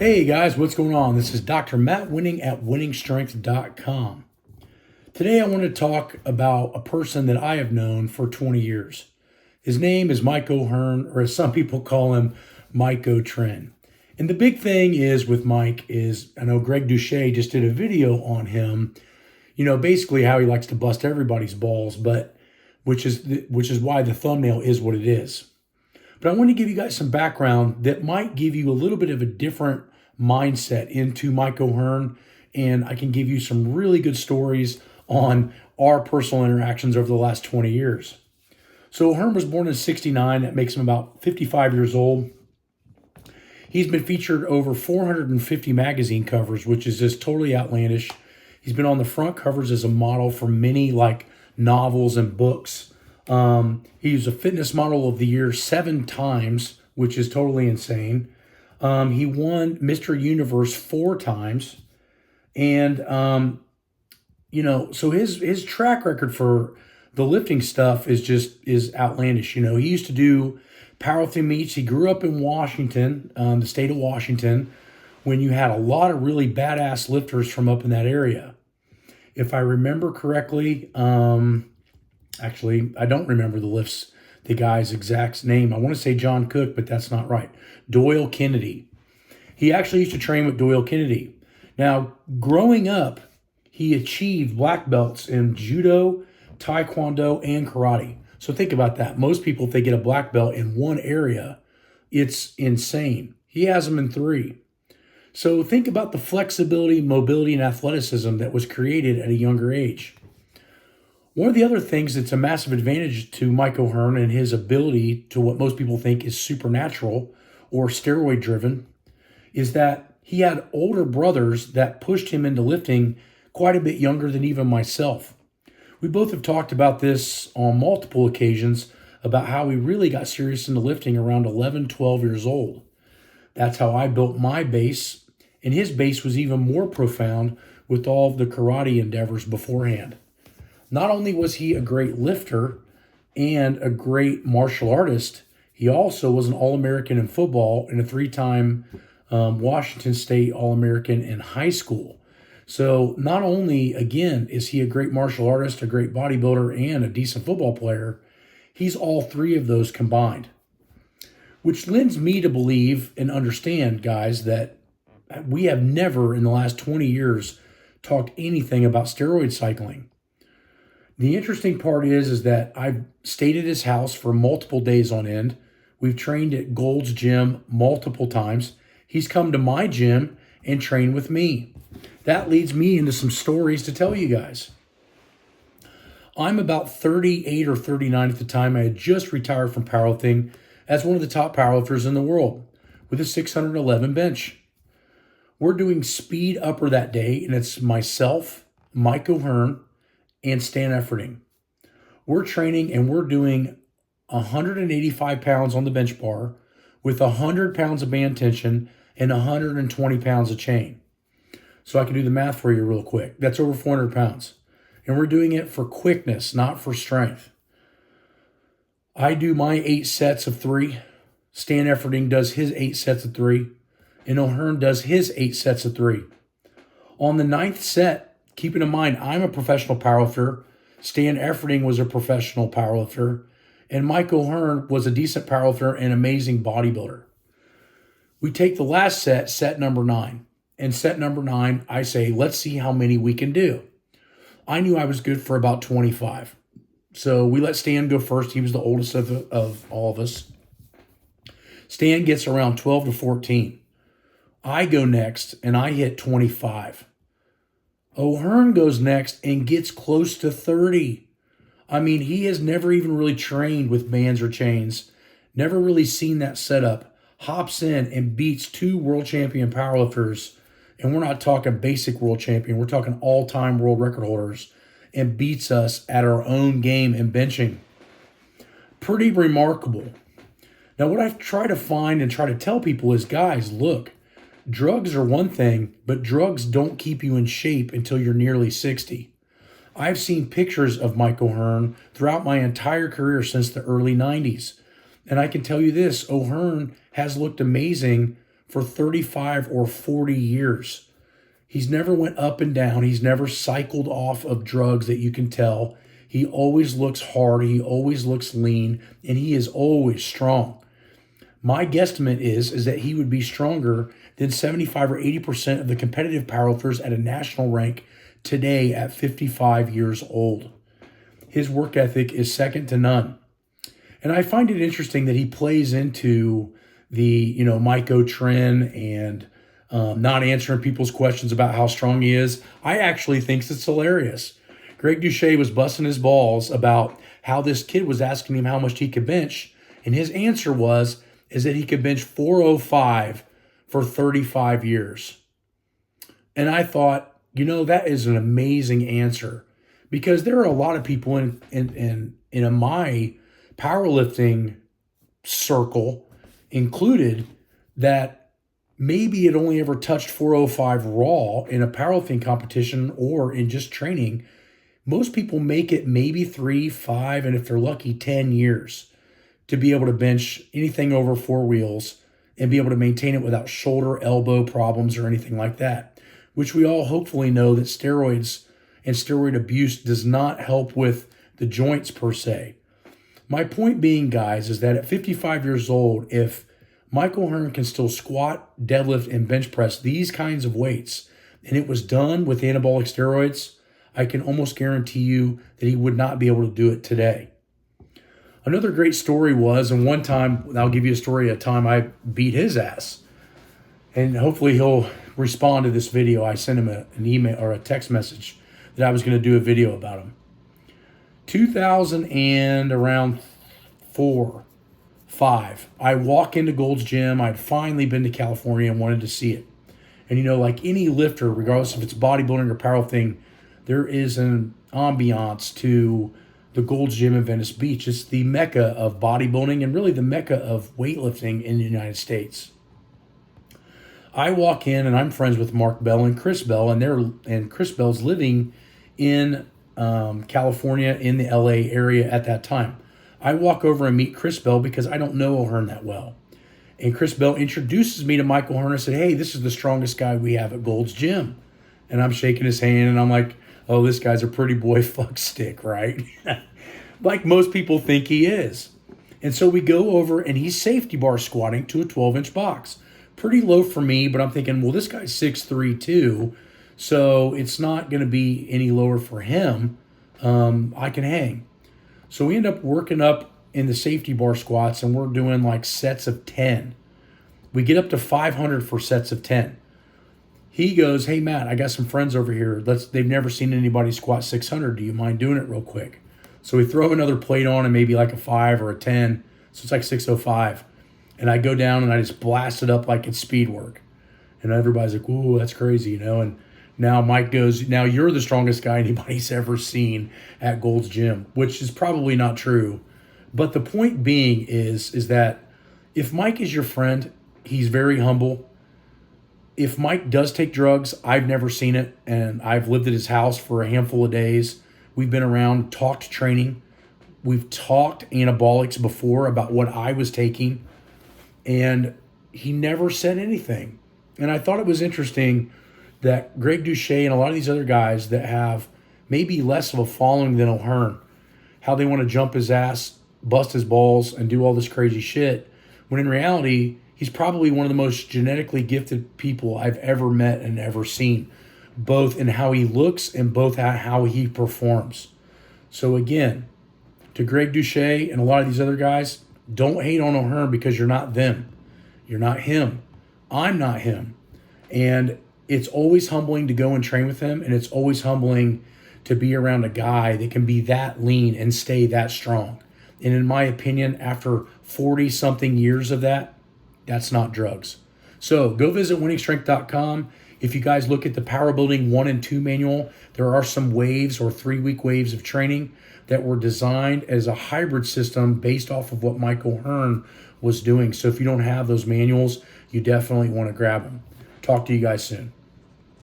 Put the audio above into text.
Hey guys, what's going on? This is Dr. Matt Winning at winningstrength.com. Today I want to talk about a person that I have known for 20 years. His name is Mike OHEARN, or as some people call him, Mike TREN. And the big thing is with Mike is, I know Greg Doucet just did a video on him, basically how he likes to bust everybody's balls, but which is why the thumbnail is what it is. But I want to give you guys some background that might give you a little bit of a different mindset into Mike OHEARN, and I can give you some really good stories on our personal interactions over the last 20 years. So OHEARN was born in '69. That makes him about 55 years old. He's been featured over 450 magazine covers, which is just totally outlandish. He's been on the front covers as a model for many novels and books. He was a fitness model of the year 7 times, which is totally insane. He won Mr. Universe 4 times. And, so his track record for the lifting stuff is outlandish. He used to do powerlifting meets. He grew up in Washington, the state of Washington, when you had a lot of really badass lifters from up in that area. If I remember correctly, actually, I don't remember the guy's exact name. I want to say John Cook, but that's not right. Doyle Kennedy. He actually used to train with Doyle Kennedy. Now, growing up, he achieved black belts in judo, taekwondo, and karate. So think about that. Most people, if they get a black belt in one area, it's insane. He has them in 3. So think about the flexibility, mobility, and athleticism that was created at a younger age. One of the other things that's a massive advantage to Mike OHEARN and his ability to what most people think is supernatural or steroid driven is that he had older brothers that pushed him into lifting quite a bit younger than even myself. We both have talked about this on multiple occasions about how we really got serious into lifting around 11, 12 years old. That's how I built my base, and his base was even more profound with all of the karate endeavors beforehand. Not only was he a great lifter and a great martial artist, he also was an All-American in football and a 3-time Washington State All-American in high school. So not only, again, is he a great martial artist, a great bodybuilder, and a decent football player, he's all 3 of those combined. Which lends me to believe and understand, guys, that we have never in the last 20 years talked anything about steroid cycling. The interesting part is that I've stayed at his house for multiple days on end. We've trained at Gold's Gym multiple times. He's come to my gym and trained with me. That leads me into some stories to tell you guys. I'm about 38 or 39 at the time. I had just retired from powerlifting as one of the top powerlifters in the world with a 611 bench. We're doing speed upper that day, and it's myself, Mike OHEARN, and Stan Efferding. We're training and we're doing 185 pounds on the bench bar with 100 pounds of band tension and 120 pounds of chain. So I can do the math for you real quick. That's over 400 pounds. And we're doing it for quickness, not for strength. I do my 8 sets of 3. Stan Efferding does his 8 sets of 3. And OHEARN does his 8 sets of 3. On the 9th set, keeping in mind, I'm a professional powerlifter. Stan Efferding was a professional powerlifter. And Mike OHEARN was a decent powerlifter and amazing bodybuilder. We take the last set, set number 9. And set number 9, I say, let's see how many we can do. I knew I was good for about 25. So we let Stan go first. He was the oldest of all of us. Stan gets around 12 to 14. I go next, and I hit 25. OHEARN goes next and gets close to 30. I mean, he has never even really trained with bands or chains, never really seen that setup, hops in and beats 2 world champion powerlifters, and we're not talking basic world champion, we're talking all-time world record holders, and beats us at our own game in benching. Pretty remarkable. Now, what I try to find and try to tell people is, guys, look, drugs are one thing, but drugs don't keep you in shape until you're nearly 60. I've seen pictures of Mike OHEARN throughout my entire career since the early 90s. And I can tell you this, OHEARN has looked amazing for 35 or 40 years. He's never went up and down. He's never cycled off of drugs that you can tell. He always looks hard. He always looks lean, and he is always strong. My guesstimate is that he would be stronger than 75 or 80% of the competitive powerlifters at a national rank today at 55 years old. His work ethic is second to none. And I find it interesting that he plays into the, TREN and not answering people's questions about how strong he is. I actually think it's hilarious. Greg Doucet was busting his balls about how this kid was asking him how much he could bench. And his answer is that he could bench 405 for 35 years. And I thought, that is an amazing answer, because there are a lot of people in my powerlifting circle included that maybe it only ever touched 405 raw in a powerlifting competition or in just training. Most people make it maybe 3, 5, and if they're lucky, 10 years to be able to bench anything over 4 wheels and be able to maintain it without shoulder, elbow problems or anything like that, which we all hopefully know that steroids and steroid abuse does not help with the joints per se. My point being, guys, is that at 55 years old, if Michael Hearn can still squat, deadlift, and bench press these kinds of weights, and it was done with anabolic steroids, I can almost guarantee you that he would not be able to do it today. Another great story was, and one time, I'll give you a story at a time, I beat his ass. And hopefully he'll respond to this video. I sent him an email or a text message that I was going to do a video about him. 2000 and around 4, 5, I walk into Gold's Gym. I'd finally been to California and wanted to see it. And like any lifter, regardless if it's bodybuilding or powerlifting, there is an ambiance to the Gold's Gym in Venice Beach. It's the mecca of bodybuilding and really the mecca of weightlifting in the United States. I walk in and I'm friends with Mark Bell and Chris Bell, and Chris Bell's living in California in the LA area at that time. I walk over and meet Chris Bell because I don't know O'Hearn that well. And Chris Bell introduces me to Michael Hearn and said, "Hey, this is the strongest guy we have at Gold's Gym." And I'm shaking his hand and I'm like, "Oh, this guy's a pretty boy fuck stick, right?" Like most people think he is. And so we go over and he's safety bar squatting to a 12-inch box. Pretty low for me, but I'm thinking, well, this guy's 6'3", too, so it's not going to be any lower for him. I can hang. So we end up working up in the safety bar squats, and we're doing like sets of 10. We get up to 500 for sets of 10. He goes, "Hey, Matt, I got some friends over here. They've never seen anybody squat 600. Do you mind doing it real quick?" So we throw another plate on and maybe like a 5 or a 10. So it's like 605. And I go down and I just blast it up like it's speed work. And everybody's like, "Ooh, that's crazy," And now Mike goes, "Now you're the strongest guy anybody's ever seen at Gold's Gym," which is probably not true. But the point being is that if Mike is your friend, he's very humble. If Mike does take drugs, I've never seen it. And I've lived at his house for a handful of days. We've been around, talked training. We've talked anabolics before about what I was taking. And he never said anything. And I thought it was interesting that Greg Doucet and a lot of these other guys that have maybe less of a following than O'Hearn, how they want to jump his ass, bust his balls, and do all this crazy shit, when in reality, he's probably one of the most genetically gifted people I've ever met and ever seen, both in how he looks and both how he performs. So again, to Greg Doucet and a lot of these other guys, don't hate on O'Hearn because you're not them. You're not him. I'm not him. And it's always humbling to go and train with him, and it's always humbling to be around a guy that can be that lean and stay that strong. And in my opinion, after 40-something years of that, that's not drugs. So go visit winningstrength.com. If you guys look at the Power Building 1 and 2 manual, there are some waves or 3-week waves of training that were designed as a hybrid system based off of what Michael Hearn was doing. So if you don't have those manuals, you definitely want to grab them. Talk to you guys soon.